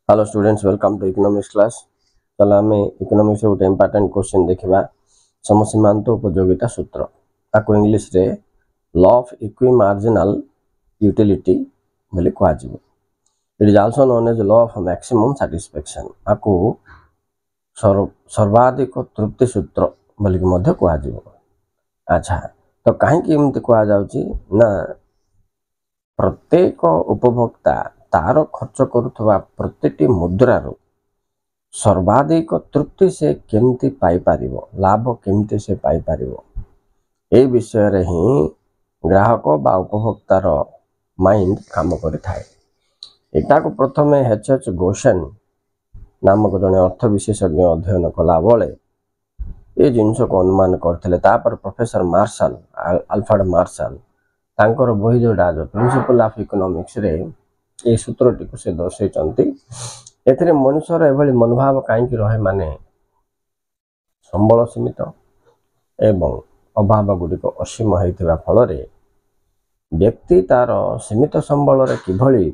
Hello students, welcome to economics class. चलो आम economics गोटे इंपोर्टेंट क्वेश्चन देखा। समसीमांत उपयोगिता सूत्र ताको इंग्लिश रे law of equi marginal utility बोली कह। It is also known as law of maximum satisfaction. आपको सर्वाधिक तृप्ति सूत्र बोलिक कह। अच्छा, तो कहीं एमती कह ना प्रत्येक उपभोक्ता तार खर्च करुवा प्रत्येक मुद्रार सर्वाधिक तृप्ति से केमती पाई पारिबो, लाभ केमती से पाई पारिबो, ए विषय रे ही ग्राहक बा उपभोक्तार माइंड काम करि थाए। एटा को प्रथम एच गोसेन नामक जने अर्थ विशेषज्ञ अध्ययन कला बेले ये जिनस को अनुमान करथिले। तापर प्रोफेसर मार्शल, अल्फ्रेड मार्शल तांकर बही जोड़ा जो प्रिंसिपल ऑफ इकोनॉमिक्स रे ए सूत्रटी को से दर्शाइछन्ति। एथिरे मनुष्यर एभली मनोभाव कहीं रहे माने संबल सीमित एवं अभाव गुड़िक असीम होइथिबा फल रे व्यक्ति तार सीमित संबल रे किभली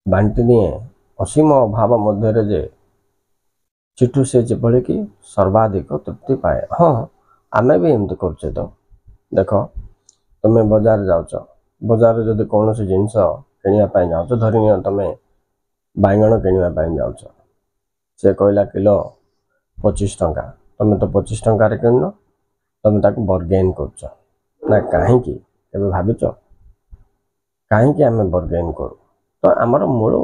बांटी दिए असीम अभाव मध्य जे चिठू से जेभली कि सर्वाधिक तृप्ति पाए। हाँ, आमे भी एमती करछे। तो देख, तुम्हें बाजार जाऊच, बाजार जदि कौन सी जिनस किनिया जाऊच, धरिनियो तुम्हें बैगण किनिया जाऊच, से कहला किलो 25 टंका, तुम्हें तो 25 टंकार किन, तुम ताको बर्गेन करछ ना कहीं भाविच कहीं आम बर्गेन करूँ। तो आमर मूल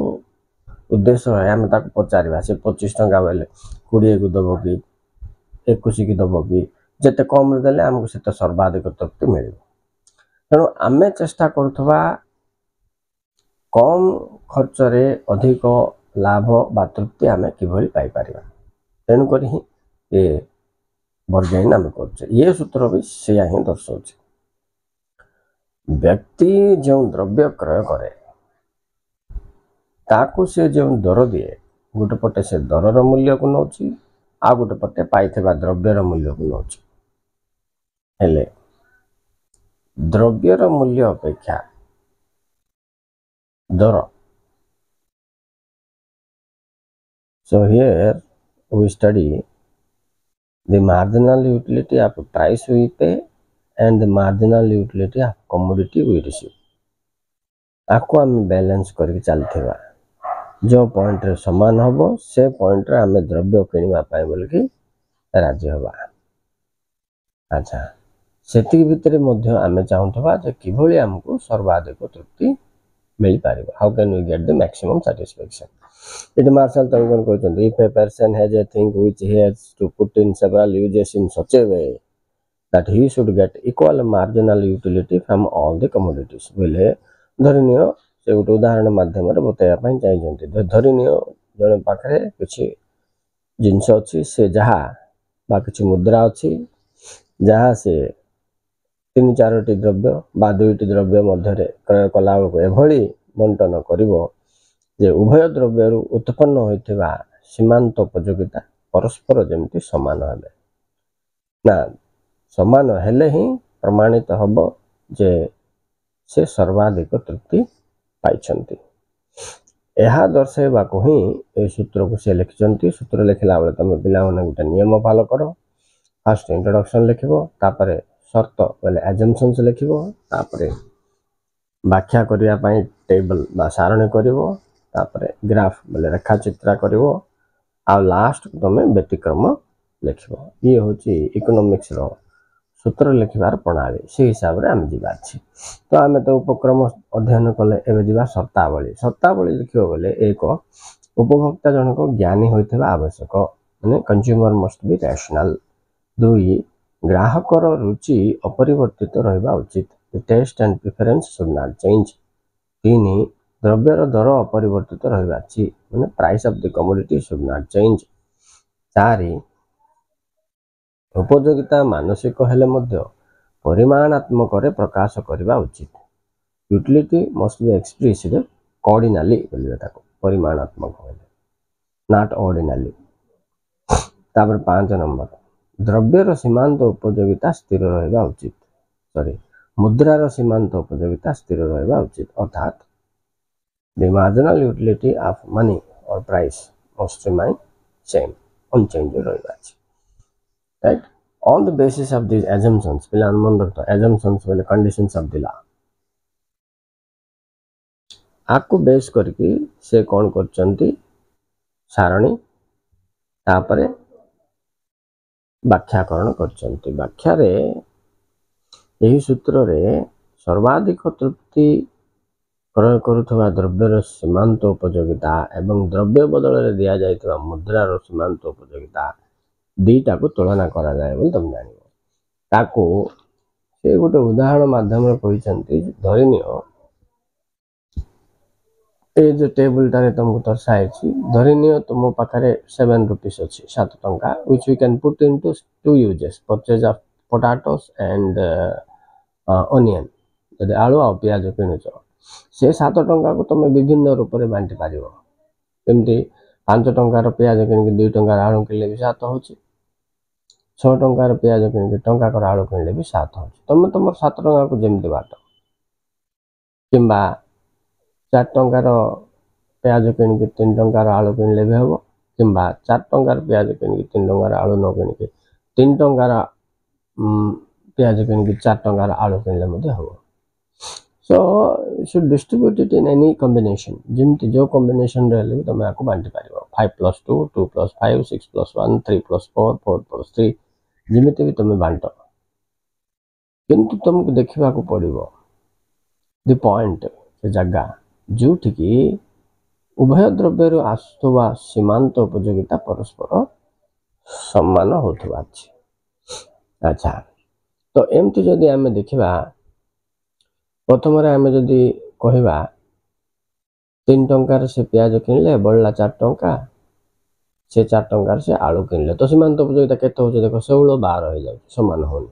उद्देश्य है आम पचार से 25 टंका बेले 20 को दब कि 21 की दब कि जिते कम देले आमको से सर्वाधिक तृप्ति मिल। तेणु आमे चेष्टा करुवा कम खर्च रे अधिक लाभ बा तृप्ति आमे किभली पाई पारिबा। तेणुक ये बर्गेन आम कर। ये सूत्र भी से ही दर्शाଉଛି। व्यक्ति जो द्रव्य क्रय करे ताकू से जो दर दिए, गोटे पटे से दरर मूल्य को नौची, आ गोटे पटे पाइथिबा द्रव्यर मूल्य को नौची। हेले द्रव्यर मूल्य अपेक्षा दर। So here we study the marginal utility of price we pay and the marginal utility of commodity we receive. आपको आम बैलेंस करके चलते जो पॉइंट रे समान हम से पॉइंट रे आम द्रव्य किणवा बोल कि राजी हवा। अच्छा, से भितर आम चाहूबा किभली आमको सर्वाधिक तृप्ति मिल पार। How can we get the maximum satisfaction. It Marshall तंगन कहते if a person has a thing which he has to put in several uses in such a way that he should get equal marginal utility from all the commodities. बोले धरिनियो से गोटे उदाहरण माध्यम बताइबा चाहिए। धरिनियो जड़े पाखे किसी जिनस अच्छी से जहाँ बा किसी मुद्रा अच्छी जहाँ से 3-4टी द्रव्य बा 2टी द्रव्य मध्य क्रय कला बेलू एभली बंटन करिवो जे उभय द्रव्य उत्पन्न होइथिबा सीमांत उपयोगिता परस्पर जमती समान हेले ना समान हेले ही प्रमाणित हब जे से सर्वाधिक तृप्ति पाइछन्ति। यह दर्शाइबा को ही ए सूत्र को से लिखिछन्ति। सूत्र लिखला बेले तुम पिला माने गोटे नियम फॉलो करो। फर्स्ट इंट्रोडक्शन लिखिबो, तापरे शर्त बोले एजम्पशंस लिखिबो, तापरे व्याख्या करिया पई टेबल बा सारणी करिवो, तापरे ग्राफ बोले रेखा चित्र करिवो, आ लास्ट तुम व्यतिक्रम लिखिबो। ये होची इकोनॉमिक्स रो सूत्र लिखिबार प्रणाली। से हिसाब रे आम जीवा छी। तो आम तो उपक्रम अध्ययन कले एबे जीवा शर्तावली। शर्तावली लिखिबो बोले एक उपभोक्ता जनक ज्ञानी होइथिबा आवश्यक, माने कंज्यूमर मस्ट बी रैशनल। 2 ग्राहकर रुचि अपरिवर्तित रहिबा उचित, the taste and preference should not change. 3 द्रव्यर दर अपरिवर्तित रहिबा अछि, माने price of the commodity should not change. 4 उपयोगिता मानसिक हेले मध्य परिमाणात्मक रे प्रकाश करबा उचित, यूटिलिटी मस्ट बी एक्सप्रेस्ड कोऑर्डिनली बोलिबा ताको परिमाणात्मक हेले नॉट ऑर्डिनली। तापर 5 नंबर द्रव्यर सीमांत उपयोगिता स्थिर रहिबा उचित, मुद्रार सीमांत उपयोगिता स्थिर रहिबा उचित। अर्थात The marginal utility of money or price must remain same, unchanged, right? On the basis of these assumptions, assumptions well conditions of the law. आपको बेस करके से कौन करचंती सारणी तापरे व्याख्याकरण करचंती व्याख्या रे यही सूत्र रे सर्वाधिक तृप्ति क्रय करुवा द्रव्यर सीमांत उपयोगिता एवं द्रव्य बदल दिया जाइतवा मुद्रार सीमांत उपयोगिता दीटा को तुलना करा जाए बोली तुम जान ताको से गोटे उदाहरण माध्यम कहते धरीनियो ये जो टेबल टारे तुमको दर्शाई धरीनियो तुम पाखे 7 रुपीस अच्छी 7 टंका which we can put into two uses purchase of potatoes and onion जदि आलू आ पियाज किणुच से 7 टंका को तुम विभिन्न रूप में बांटी पार कमी 5 टंकार पियाज कि 2 टंकार आलू किणले भी 7 हो 6 टंकार पियाज कि टंका आलू किणले भी 7 हो तुम तुम 7 टंका को जमी बाट कि 4 टंकार पियाज कि 3 टंकार आलू किणले भी हम कि 4 टंकार पियाज कि 3 टंकार आलू न कि 3 टंकार पियाज कि 4 टंकार आलू किणले हम so should distribute it in any combination जमती जो कॉम्बिनेशन रहे भी तुम आपको बांटी पार 5+2 2+5 6+1 3+4 4+3 जमीती भी तुम बांट किंतु तुमको देखा पड़ो दि पॉइंट से जगह जो उभय द्रव्य आसुवा सीमांत उपयोगिता परस्पर सम्मान होता अच्छा तो एमती जदि आम देखा प्रथम आम जदि कहवा 3 टंकार से पियाज किणले बढ़ला 4 टंका से 4 टंकार से आलू किणले तो सीमांत उपयोगिता केते हो देख 16 12 हो जाए समान होनी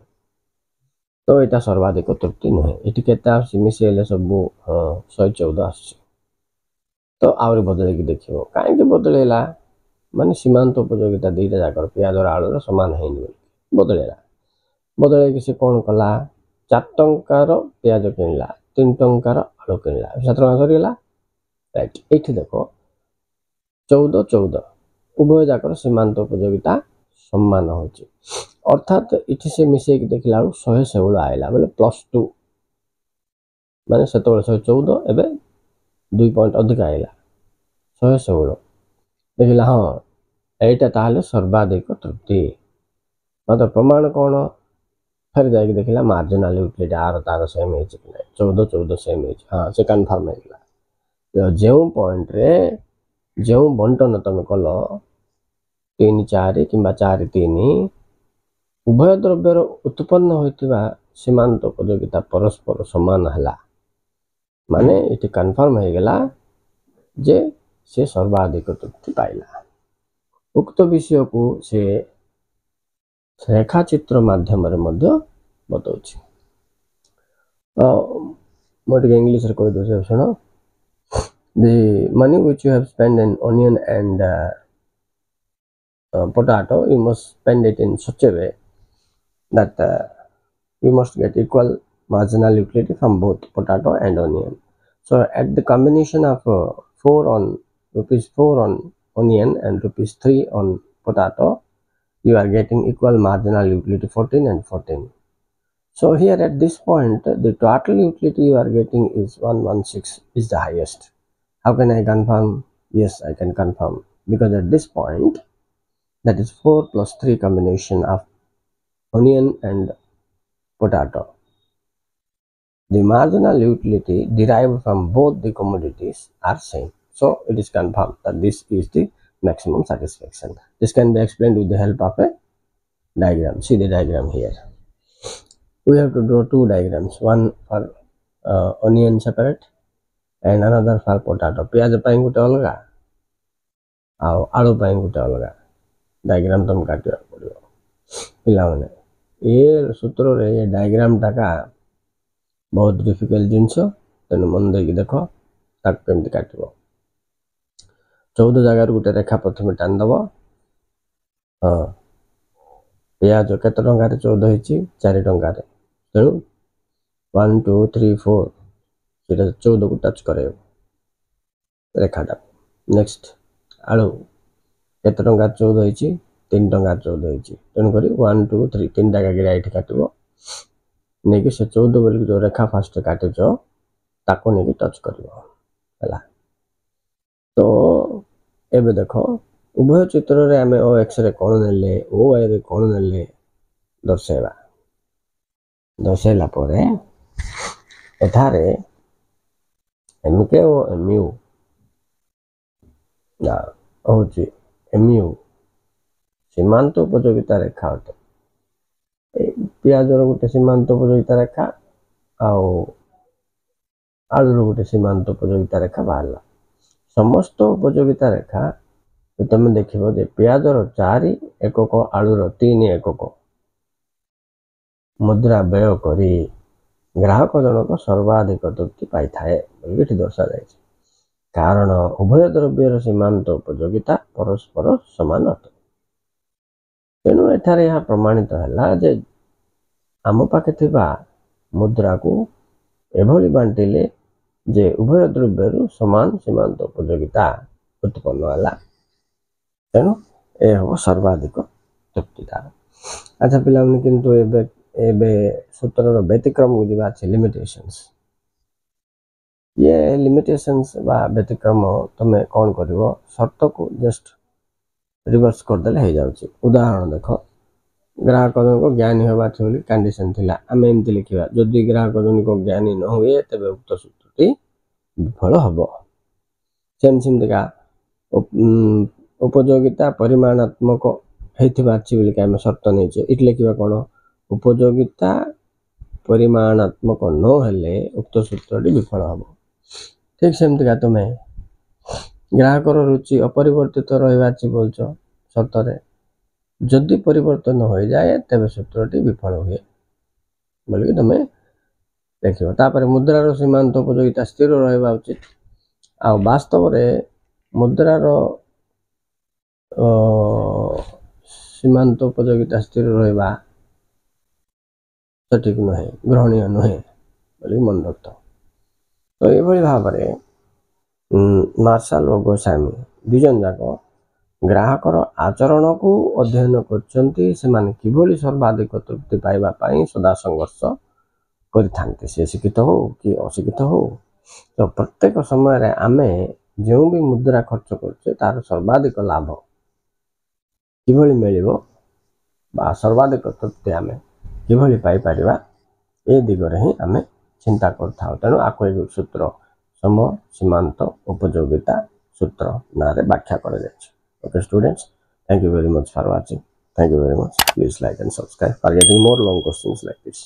तो यहाँ सर्वाधिक तृप्ति नुहे ये के मिसेले सब 114 आस तो आहरी बदल देख कहीं बदलैला माने सीमांत उपयोगिता दुईटा जाकर पियाज और आलूर सामान है बदलैला बदल से कौन कला 4 टंकार पियाज किणला 3 टंकार आलू किणला 7 टंका सरीगला राइट ये देख 14 14 उभय जाकर सीमांत उपयोगिता सम्मान हो अर्थात इठी से मिसेक देखला 116 आइला बोले +2 माने सेत 114 एवं 2 पॉइंट अधिक आइला 116 देखला हाँ एटा ताहले सर्वाधिक तृप्ति मतलब प्रमाण कौन फिर जाके देखला मार्जिनल यूटिलिटी आर तार सेम है 14 14 सेम है हाँ से कन्फर्म है जो पॉइंट रे जो बंटन तुम कल 3 4 कि 4 3 उभय द्रव्यर उत्पन्न होता सीमांत उपयोगिता परस्पर समान है माने ये कन्फर्म हो गला जे से सर्वाधिक तृप्ति पाइला उक्त विषय को से रेखाचित्र माध्यम बताऊँ मोटे इंग्लिश रे कह दे सुन the money which you have spent in onion and potato you must spend it in such a way that you must get equal marginal utility from both potato and onion. So at the combination of 4 on rupees 4 on onion and rupees 3 on potato, you are getting equal marginal utility 14 and 14. So here at this point the total utility you are getting is 116 is the highest. How can I confirm? Yes, I can confirm because at this point that is 4 plus 3 combination of onion and potato. The marginal utility derived from both the commodities are same. So it is confirmed that this is the maximum satisfaction. This can be explained with the help of a diagram. See the diagram here. We have to draw two diagrams, one for onion separate and another for potato. पियाज पाई गोटे अलग आलू पाई गोटे अलग diagram तुम काटा पड़ो पे ये सूत्र रे ये डायग्राम टाका बहुत डिफिकल्ट जिनस तेन मन देख देख कमी काट 14 जगार गोटे रेखा प्रथम टाणीदेव हाँ पियाज केत टंकार 14 हो 4 टंकार तेणु 1 2 3 4 14 को टच कर रेखाटा नेक्स्ट आलू केते टंका 14 होइछि 3 टंका 14 होइछि तेणु करी 1 2 3 तीन टाका गिरा एठी काटबो नेकी से 14 बोली जो रेखा फर्स्ट काटिचो ताको नेकी टच करबो हला तो एबे देखो उभय चित्र रे हमें ओ एक्स रे कोन नेले ओ वाई रे कोन नेले दर्शेबा दर्शेला परे एठारे एमके ओ एमयू ना होची एमयू सीमांत उपयोगिता रेखा अटे पियाजर गोटे सीमांत उपयोगिता रेखा आलूर गोटे सीमांत उपयोगिता रेखा बाहर समस्त उपयोगिता रेखा तुम देखो जे पियाजर 4 एकक आलूर 3 एकक मुद्रा व्यय करी ग्राहक जनक सर्वाधिक तृप्ति पाई थाए दर्शा जाए कारण उभय द्रव्यर सीमांत उपयोगिता परस्पर समान अटे तेणु एठारे यह प्रमाणित है जे आम पाखे थिबा मुद्रा को एभली बांटिले जे उभय द्रव्य समान सीमांत उपयोगिता उत्पन्न है तेणु ए हम सर्वाधिक तृप्तिदार अच्छा पिला किंतु एबे सूत्रर व्यतिक्रम को जीवा छै लिमिटेशंस ये लिमिटेशंस बा व्यतिक्रम तमे कौन करिवो शर्त को जस्ट रिवर्स कर देले हे जाउछि उदाहरण देखो ग्राहक को ज्ञानी होबा छै बोली कंडीशन थिला आमे एमति लिखिबा जदि ग्राहक को ज्ञानी न हुए तबे उक्त सूत्रटी विफल हबो सेम देखा उपयोगिता परिमाणात्मक हेथिबा छै बोली आमे शर्त नै छै इट लिखिबा कोन उपयोगिता परिमाणात्मक न हेले उक्त सूत्रटी विफल हबो ठीक सेम देखा तुम्हें ग्राहक रुचि अपरिवर्तित रहिबा छै बोलछो शर्त रे जदि परिवर्तन हो जाए तबे सूत्रटी विफल हुए बोली तुम्हें देखियो तापर मुद्रार सीमांत उपयोगिता स्थिर रहिबा उचित आ वास्तव रे मुद्रार सीमांत उपयोगिता स्थिर रहिबा सठिक नहे ग्रहणीय नहे बोली मन रखत तो ये भाव में मार्शल और गोस्वामी दुजन जाक ग्राहकर आचरण को अध्ययन करछंती से माने किभली सर्वाधिक तृप्ति पाइबा पाई सदा संघर्ष करिथांते से शिक्षित हो कि अशिक्षित हो तो प्रत्येक समय रे आमे जो भी मुद्रा खर्च करछे तार सर्वाधिक लाभ किभली मिलिबो बा सर्वाधिक तृप्ति आमे किभली पाई परिबा ए दिगरे ही आमे चिंता करथाउ तेणु आको एक सूत्र सम सीमांत उपयोगिता सूत्र नारे व्याख्या कर जाए okay students thank you very much for watching thank you very much please like and subscribe for getting more long questions like this